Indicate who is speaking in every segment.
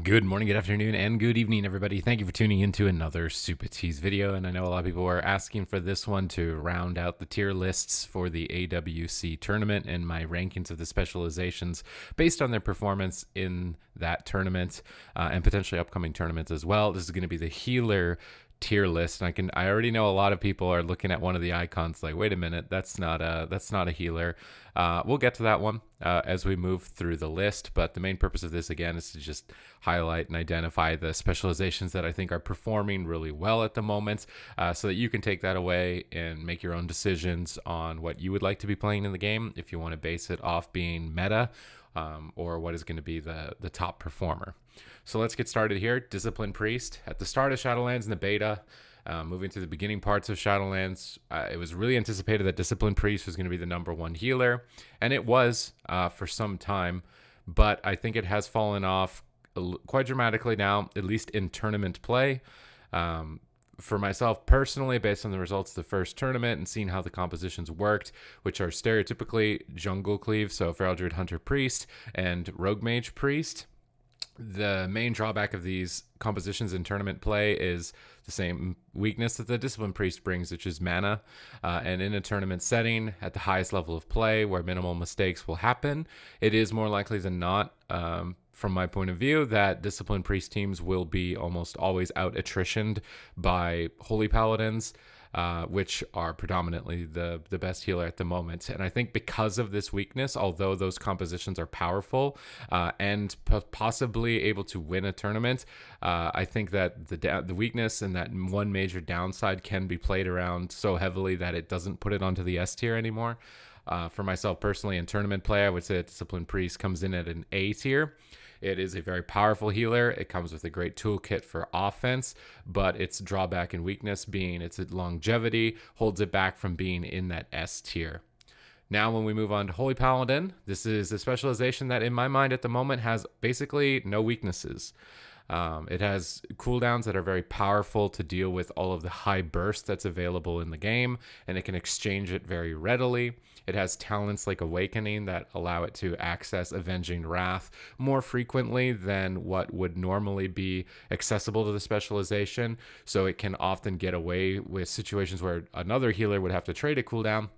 Speaker 1: Good morning, good afternoon, and good evening, everybody. Thank you for tuning into another Supatease video. And I know a lot of people are asking for this one to round out the tier lists for the AWC tournament and my rankings of the specializations based on their performance in that tournament and potentially upcoming tournaments as well. This is going to be the healer tier list, and I already know a lot of people are looking at one of the icons like, wait a minute, that's not a healer. We'll get to that one as we move through the list, but the main purpose of this again is to just highlight and identify the specializations that I think are performing really well at the moment, so that you can take that away and make your own decisions on what you would like to be playing in the game, if you want to base it off being meta or what is going to be the top performer. So let's get started here. Discipline Priest. At the start of Shadowlands in the beta, moving through the beginning parts of Shadowlands, it was really anticipated that Discipline Priest was going to be the #1 healer, and it was for some time, but I think it has fallen off quite dramatically now, at least in tournament play. For myself personally, based on the results of the first tournament and seeing how the compositions worked, which are stereotypically jungle cleave, so Feral Druid Hunter Priest and Rogue Mage Priest, the main drawback of these compositions in tournament play is the same weakness that the Discipline Priest brings, which is mana. And in a tournament setting, at the highest level of play, where minimal mistakes will happen, it is more likely than not, from my point of view, that Discipline Priest teams will be almost always out attritioned by Holy Paladins, which are predominantly the best healer at the moment. And I think because of this weakness, although those compositions are powerful and possibly able to win a tournament, I think that the weakness and that one major downside can be played around so heavily that it doesn't put it onto the S tier anymore. For myself personally, in tournament play, I would say that Discipline Priest comes in at an A tier. It is a very powerful healer. It comes with a great toolkit for offense, but its drawback and weakness being its longevity holds it back from being in that S tier. Now, when we move on to Holy Paladin, this is a specialization that in my mind at the moment has basically no weaknesses. It has cooldowns that are very powerful to deal with all of the high burst that's available in the game, and it can exchange it very readily. It has talents like Awakening that allow it to access Avenging Wrath more frequently than what would normally be accessible to the specialization, so it can often get away with situations where another healer would have to trade a cooldown.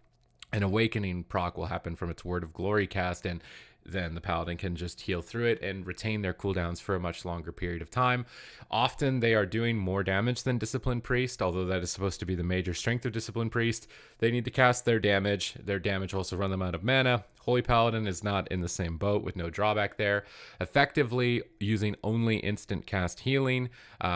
Speaker 1: An Awakening proc will happen from its Word of Glory cast, and then the Paladin can just heal through it and retain their cooldowns for a much longer period of time. Often they are doing more damage than Discipline Priest, although that is supposed to be the major strength of Discipline Priest. They need to cast their damage. Their damage also run them out of mana. Holy Paladin is not in the same boat with no drawback there. Effectively using only instant cast healing,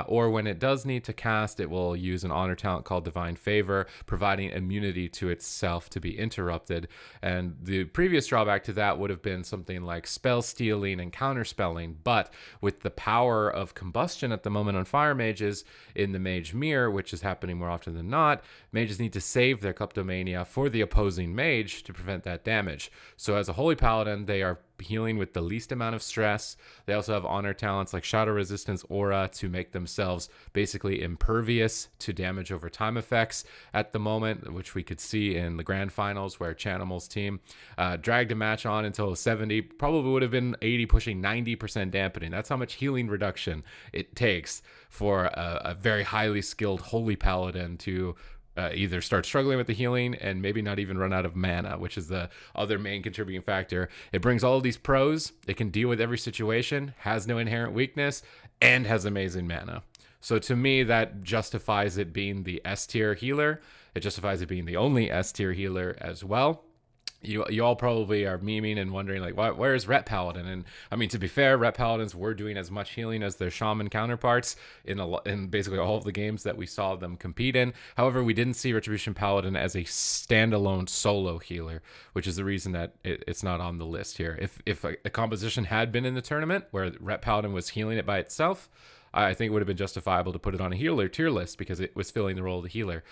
Speaker 1: or when it does need to cast, it will use an honor talent called Divine Favor, providing immunity to itself to be interrupted. And the previous drawback to that would have been something like spell stealing and counterspelling, but with the power of combustion at the moment on fire mages in the Mage Mirror, which is happening more often than not, mages need to save their Kleptomania for the opposing mage to prevent that damage. So as a Holy Paladin, they are healing with the least amount of stress. They also have honor talents like Shadow Resistance Aura to make themselves basically impervious to damage over time effects at the moment, which we could see in the grand finals where Chanimal's team dragged a match on until 70, probably would have been 80, pushing 90% dampening. That's how much healing reduction it takes for a very highly skilled Holy Paladin to either start struggling with the healing and maybe not even run out of mana, which is the other main contributing factor. It brings all of these pros. It can deal with every situation, has no inherent weakness, and has amazing mana. So to me, that justifies it being the S tier healer. It justifies it being the only S tier healer as well. You all probably are memeing and wondering, like, where's Ret Paladin? And I mean, to be fair, Ret Paladins were doing as much healing as their shaman counterparts in basically all of the games that we saw them compete in. However, we didn't see Retribution Paladin as a standalone solo healer, which is the reason that it's not on the list here. If a composition had been in the tournament where Ret Paladin was healing it by itself, I think it would have been justifiable to put it on a healer tier list because it was filling the role of the healer.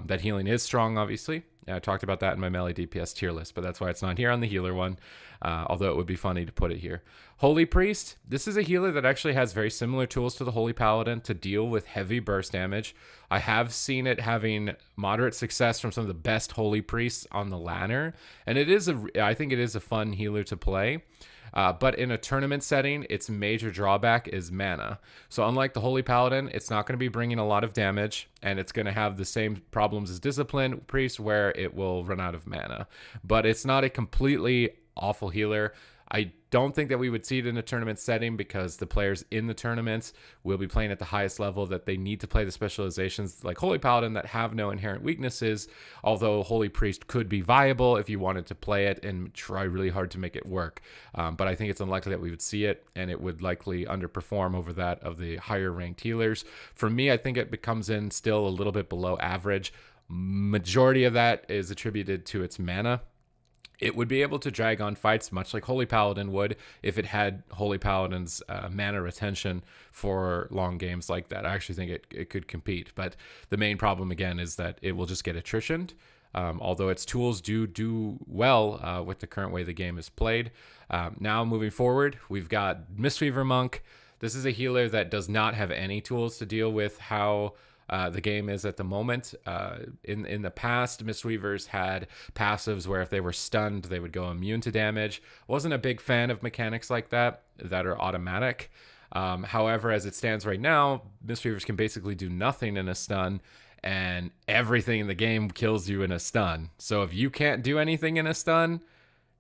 Speaker 1: That healing is strong, obviously. I talked about that in my melee DPS tier list, but that's why it's not here on the healer one, although it would be funny to put it here. Holy Priest, this is a healer that actually has very similar tools to the Holy Paladin to deal with heavy burst damage. I have seen it having moderate success from some of the best Holy Priests on the ladder, and I think it is a fun healer to play. But in a tournament setting, its major drawback is mana. So unlike the Holy Paladin, it's not going to be bringing a lot of damage, and it's going to have the same problems as Discipline Priest, where it will run out of mana. But it's not a completely awful healer. I don't think that we would see it in a tournament setting because the players in the tournaments will be playing at the highest level that they need to play the specializations like Holy Paladin that have no inherent weaknesses, although Holy Priest could be viable if you wanted to play it and try really hard to make it work. But I think it's unlikely that we would see it, and it would likely underperform over that of the higher ranked healers. For me, I think it comes in still a little bit below average. Majority of that is attributed to its mana. It would be able to drag on fights much like Holy Paladin would if it had Holy Paladin's mana retention for long games like that. I actually think it could compete. But the main problem, again, is that it will just get attritioned, although its tools do well with the current way the game is played. Now, moving forward, we've got Mistweaver Monk. This is a healer that does not have any tools to deal with how the game is at the moment. In the past, Mistweavers had passives where if they were stunned, they would go immune to damage. Wasn't a big fan of mechanics like that are automatic. However, as it stands right now, Mistweavers can basically do nothing in a stun, and everything in the game kills you in a stun. So if you can't do anything in a stun,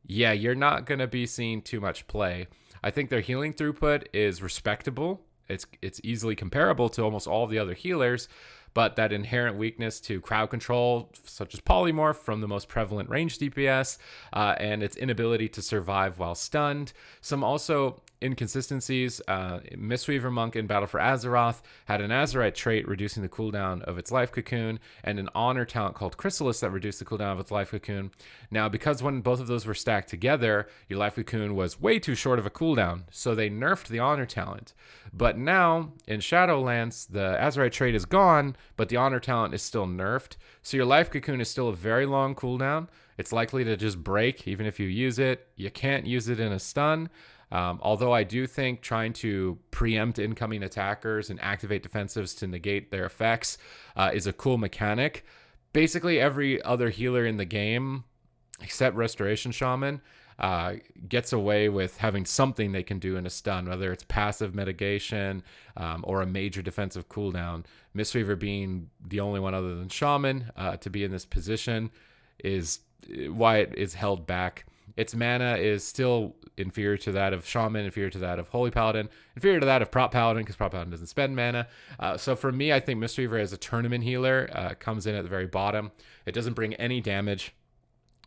Speaker 1: yeah, you're not going to be seeing too much play. I think their healing throughput is respectable. It's easily comparable to almost all of the other healers, but that inherent weakness to crowd control, such as polymorph from the most prevalent range DPS, and its inability to survive while stunned. Some also inconsistencies. Mistweaver Monk in Battle for Azeroth had an Azerite trait reducing the cooldown of its life cocoon, and an honor talent called Chrysalis that reduced the cooldown of its life cocoon. Now, because when both of those were stacked together, your life cocoon was way too short of a cooldown, so they nerfed the honor talent. But now, in Shadowlands, the Azerite trait is gone, but the honor talent is still nerfed, so your life cocoon is still a very long cooldown. It's likely to just break even if you use it. You can't use it in a stun. Although I do think trying to preempt incoming attackers and activate defensives to negate their effects is a cool mechanic. Basically, every other healer in the game, except Restoration Shaman, gets away with having something they can do in a stun, whether it's passive mitigation or a major defensive cooldown. Mistweaver being the only one other than Shaman to be in this position is why it is held back. Its mana is still inferior to that of Shaman, inferior to that of Holy Paladin, inferior to that of Prop Paladin, because Prop Paladin doesn't spend mana. So for me, I think Mistweaver as a tournament healer comes in at the very bottom. It doesn't bring any damage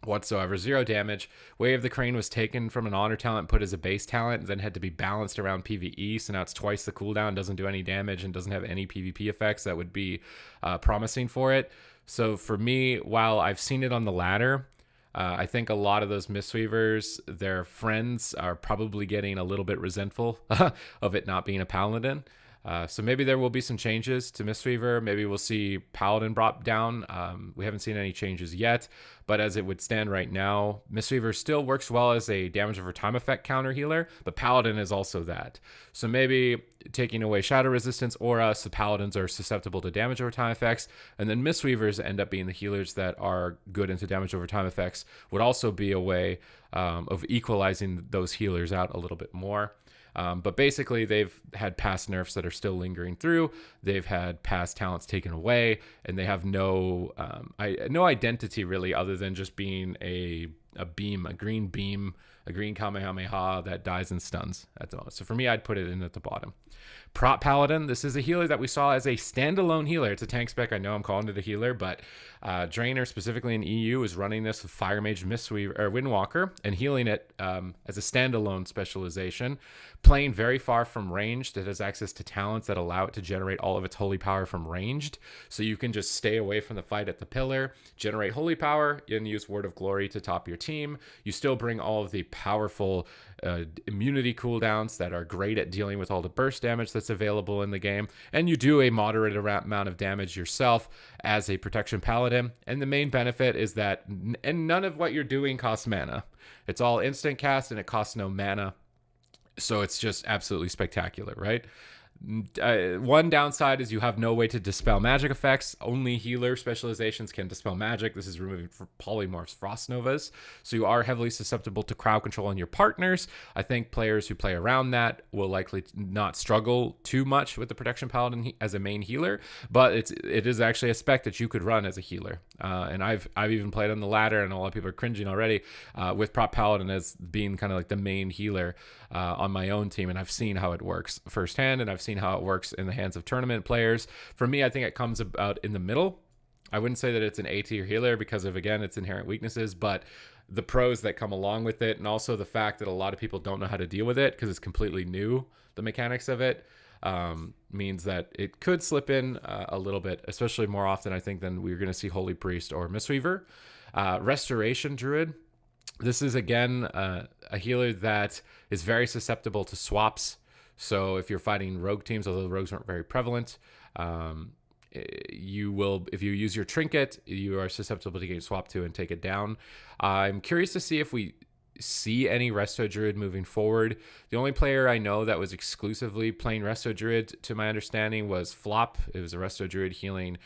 Speaker 1: whatsoever, 0 damage. Way of the Crane was taken from an honor talent, put as a base talent, then had to be balanced around PvE, so now it's twice the cooldown, doesn't do any damage, and doesn't have any PvP effects that would be promising for it. So for me, while I've seen it on the ladder, I think a lot of those Mistweavers, their friends are probably getting a little bit resentful of it not being a Paladin. So maybe there will be some changes to Mistweaver. Maybe we'll see Paladin brought down. We haven't seen any changes yet, but as it would stand right now, Mistweaver still works well as a damage over time effect counter healer, but Paladin is also that. So maybe taking away Shadow Resistance aura, so Paladins are susceptible to damage over time effects, and then Mistweavers end up being the healers that are good into damage over time effects, would also be a way of equalizing those healers out a little bit more. But basically, they've had past nerfs that are still lingering through. They've had past talents taken away, and they have no identity really, other than just being a green beam, a green Kamehameha that dies and stuns at the moment. So for me, I'd put it in at the bottom. Prop Paladin, this is a healer that we saw as a standalone healer. It's a tank spec. I know I'm calling it a healer, but Drainer, specifically in EU, is running this with Fire Mage, Mistweaver, or Windwalker, and healing it as a standalone specialization. Playing very far from ranged, it has access to talents that allow it to generate all of its holy power from ranged. So you can just stay away from the fight at the pillar, generate holy power, and use Word of Glory to top your team. You still bring all of the powerful immunity cooldowns that are great at dealing with all the burst damage that's available in the game, and you do a moderate amount of damage yourself as a protection paladin. And the main benefit is that none of what you're doing costs mana. It's all instant cast and it costs no mana, so it's just absolutely spectacular, right? One downside is you have no way to dispel magic effects. Only healer specializations can dispel magic. This is removing polymorphs frost novas, so you are heavily susceptible to crowd control on your partners. I think players who play around that will likely not struggle too much with the protection paladin as a main healer, but it is actually a spec that you could run as a healer. And I've even played on the ladder, and a lot of people are cringing already with prop paladin as being kind of like the main healer on my own team, and I've seen how it works firsthand, and I've seen how it works in the hands of tournament players. For me, I think it comes about in the middle. I wouldn't say that it's an A tier healer because of, again, its inherent weaknesses, but the pros that come along with it, and also the fact that a lot of people don't know how to deal with it because it's completely new, the mechanics of it, means that it could slip in a little bit, especially more often, I think, than we're going to see Holy Priest or Mistweaver. Restoration Druid. This is, again, a healer that is very susceptible to swaps. So if you're fighting rogue teams, although rogues aren't very prevalent, you will, if you use your trinket, you are susceptible to getting swapped to and take it down. I'm curious to see if we see any Resto Druid moving forward. The only player I know that was exclusively playing Resto Druid, to my understanding, was Flop. It was a Resto Druid healing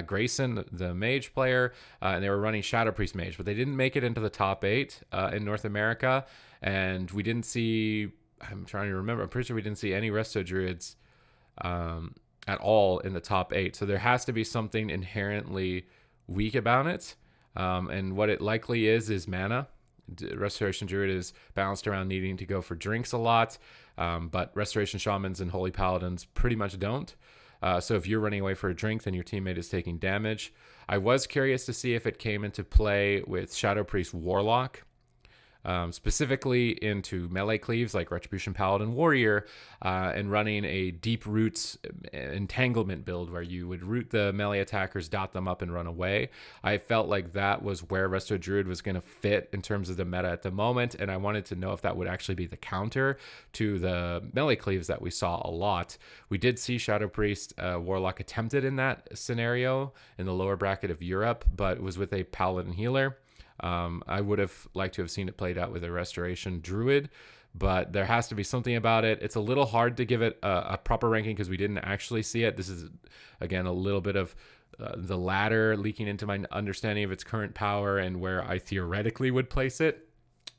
Speaker 1: Grayson, the mage player, and they were running Shadow Priest Mage, but they didn't make it into the top 8 in North America, and we didn't see, I'm trying to remember, I'm pretty sure we didn't see any Resto Druids at all in the top 8, so there has to be something inherently weak about it, and what it likely is mana. Restoration Druid is balanced around needing to go for drinks a lot, but Restoration Shamans and Holy Paladins pretty much don't. So if you're running away for a drink, then your teammate is taking damage. I was curious to see if it came into play with Shadow Priest Warlock, specifically into melee cleaves like Retribution Paladin Warrior, and running a deep roots entanglement build where you would root the melee attackers, dot them up, and run away. I felt like that was where Resto Druid was going to fit in terms of the meta at the moment, and I wanted to know if that would actually be the counter to the melee cleaves that we saw a lot. We did see Shadow Priest Warlock attempted in that scenario in the lower bracket of Europe, but it was with a Paladin healer. I would have liked to have seen it played out with a Restoration Druid, but there has to be something about it. It's a little hard to give it a proper ranking because we didn't actually see it. This is, again, a little bit of the ladder leaking into my understanding of its current power and where I theoretically would place it.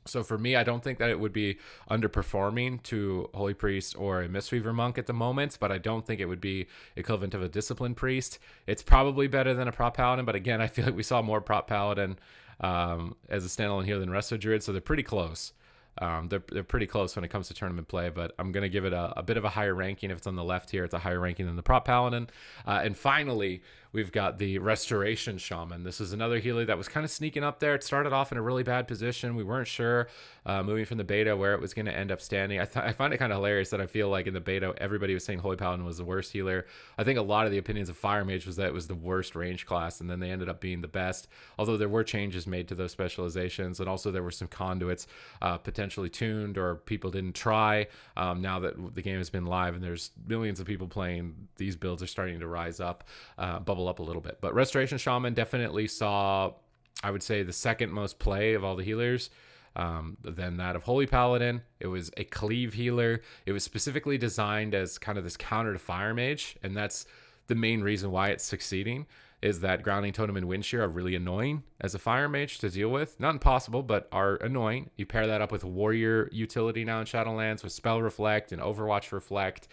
Speaker 1: So for me, I don't think that it would be underperforming to Holy Priest or a Mistweaver Monk at the moment, but I don't think it would be equivalent of a Disciplined Priest. It's probably better than a Prop Paladin, but again, I feel like we saw more Prop Paladin as a standalone healer than Resto Druid, so they're pretty close. They're pretty close when it comes to tournament play, but I'm going to give it a bit of a higher ranking. If it's on the left here, it's a higher ranking than the Prop Paladin. And finally, we've got the Restoration Shaman. This is another healer that was kind of sneaking up there. It started off in a really bad position. We weren't sure moving from the beta where it was going to end up standing. I find it kind of hilarious that I feel like in the beta, everybody was saying Holy Paladin was the worst healer. I think a lot of the opinions of Fire Mage was that it was the worst range class, and then they ended up being the best, although there were changes made to those specializations, and also there were some conduits potentially tuned or people didn't try. Now that the game has been live and there's millions of people playing, these builds are starting to rise up, bubble up a little bit. But Restoration Shaman definitely saw, I would say, the second most play of all the healers, than that of Holy Paladin. It was a cleave healer. It was specifically designed as kind of this counter to Fire Mage, and that's the main reason why it's succeeding, is that Grounding Totem and Wind Shear are really annoying as a Fire Mage to deal with. Not impossible, but are annoying. You pair that up with Warrior utility now in Shadowlands with Spell Reflect and Overwatch Reflect,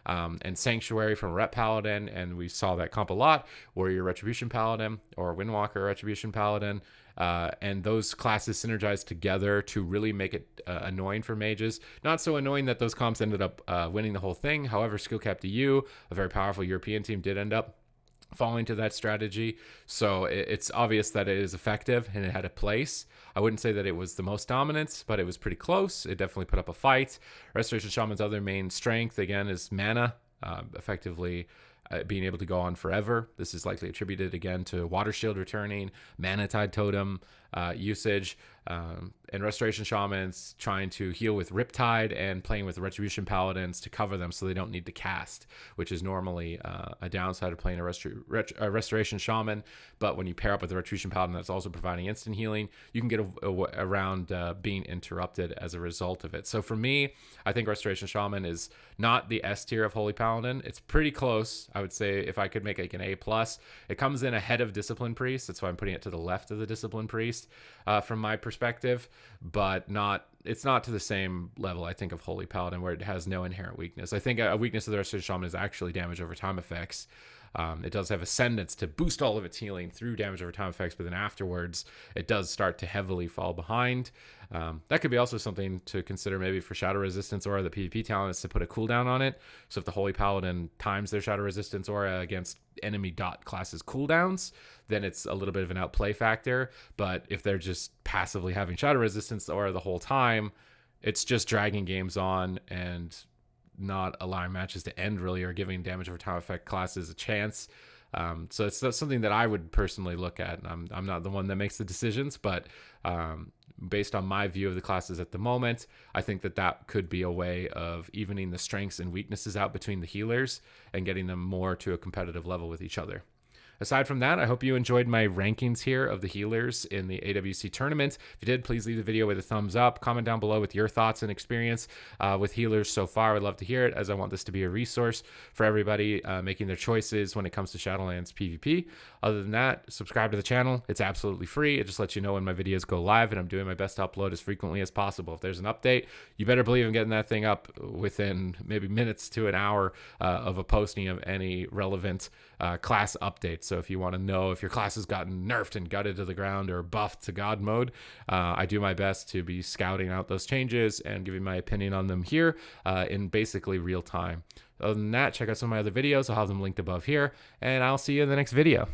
Speaker 1: and Sanctuary from Rep Paladin, and we saw that comp a lot. Warrior Retribution Paladin or Windwalker Retribution Paladin, and those classes synergize together to really make it annoying for mages. Not so annoying that those comps ended up winning the whole thing. However, Skill Cap EU, a very powerful European team, did end up falling to that strategy. So it's obvious that it is effective and it had a place. I wouldn't say that it was the most dominant, but it was pretty close. It definitely put up a fight. Restoration Shaman's other main strength, again, is mana, effectively being able to go on forever. This is likely attributed again to Water Shield returning, Mana Tide Totem, usage. And Restoration Shamans trying to heal with Riptide and playing with Retribution Paladins to cover them so they don't need to cast, which is normally a downside of playing a Restoration Shaman. But when you pair up with a Retribution Paladin that's also providing instant healing, you can get around being interrupted as a result of it. So for me, I think Restoration Shaman is not the S tier of Holy Paladin. It's pretty close. I would say if I could make like an A+, it comes in ahead of Discipline Priest. That's why I'm putting it to the left of the Discipline Priest from my perspective, but it's not to the same level, I think, of Holy Paladin, where it has no inherent weakness. I think a weakness of the Restoration Shaman is actually damage over time effects. It does have Ascendance to boost all of its healing through damage over time effects, but then afterwards, it does start to heavily fall behind. That could be also something to consider maybe for Shadow Resistance Aura. The PvP talent is to put a cooldown on it. So if the Holy Paladin times their Shadow Resistance Aura against enemy dot classes cooldowns, then it's a little bit of an outplay factor. But if they're just passively having Shadow Resistance Aura the whole time, it's just dragging games on and not allowing matches to end really, or giving damage over time effect classes a chance. So it's something that I would personally look at. I'm not the one that makes the decisions, but based on my view of the classes at the moment, I think that could be a way of evening the strengths and weaknesses out between the healers and getting them more to a competitive level with each other. Aside from that, I hope you enjoyed my rankings here of the healers in the AWC tournament. If you did, please leave the video with a thumbs up. Comment down below with your thoughts and experience with healers so far. I'd love to hear it, as I want this to be a resource for everybody making their choices when it comes to Shadowlands PvP. Other than that, subscribe to the channel. It's absolutely free. It just lets you know when my videos go live, and I'm doing my best to upload as frequently as possible. If there's an update, you better believe I'm getting that thing up within maybe minutes to an hour of a posting of any relevant class updates. So if you want to know if your class has gotten nerfed and gutted to the ground or buffed to God mode, I do my best to be scouting out those changes and giving my opinion on them here in basically real time. Other than that, check out some of my other videos. I'll have them linked above here, and I'll see you in the next video.